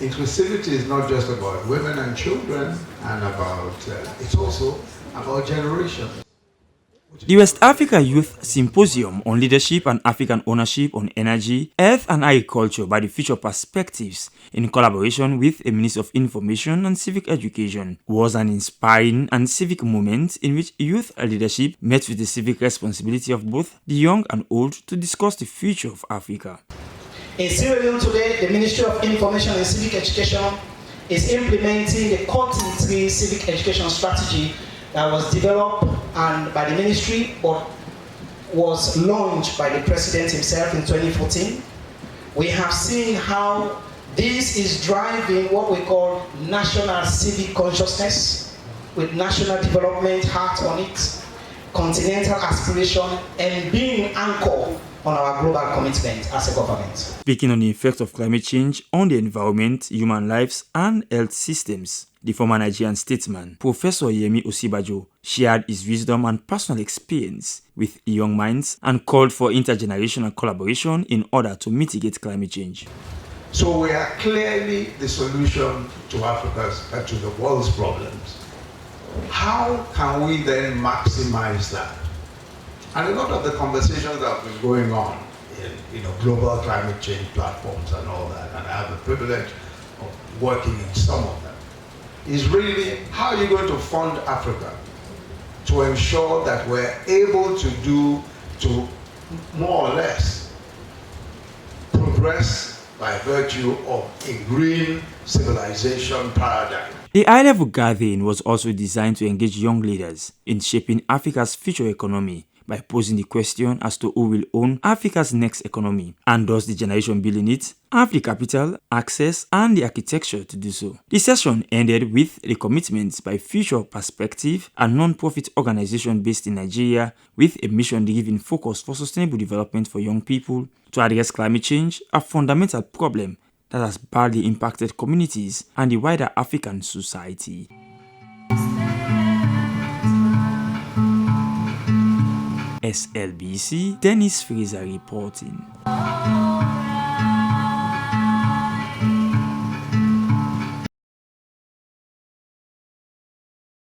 inclusivity is not just about women and children, and it's also about generations. The West Africa Youth Symposium on Leadership and African Ownership on Energy, Earth and Agriculture by the Future Perspectives, in collaboration with the Ministry of Information and Civic Education, was an inspiring and civic moment in which youth leadership met with the civic responsibility of both the young and old to discuss the future of Africa. In Sierra Leone today, the Ministry of Information and Civic Education is implementing the continental civic education strategy that was developed by the ministry but was launched by the president himself in 2014. We have seen how this is driving what we call national civic consciousness, with national development heart on it, continental aspiration, and being anchored on our global commitment as a government. Speaking on the effect of climate change on the environment, human lives, and health systems, the former Nigerian statesman, Professor Yemi Osibajo, shared his wisdom and personal experience with young minds and called for intergenerational collaboration in order to mitigate climate change. So we are clearly the solution to to the world's problems. How can we then maximize that? And a lot of the conversations that have been going on in global climate change platforms and all that, and I have the privilege of working in some of them, is really how are you going to fund Africa to ensure that we're able to more or less progress by virtue of a green civilization paradigm. The high-level gathering was also designed to engage young leaders in shaping Africa's future economy by posing the question as to who will own Africa's next economy, and does the generation building it have the capital, access, and the architecture to do so. The session ended with the commitments by Future Perspective, a non-profit organization based in Nigeria with a mission giving focus for sustainable development for young people to address climate change, a fundamental problem that has badly impacted communities and the wider African society. SLBC, Dennis Fraser reporting.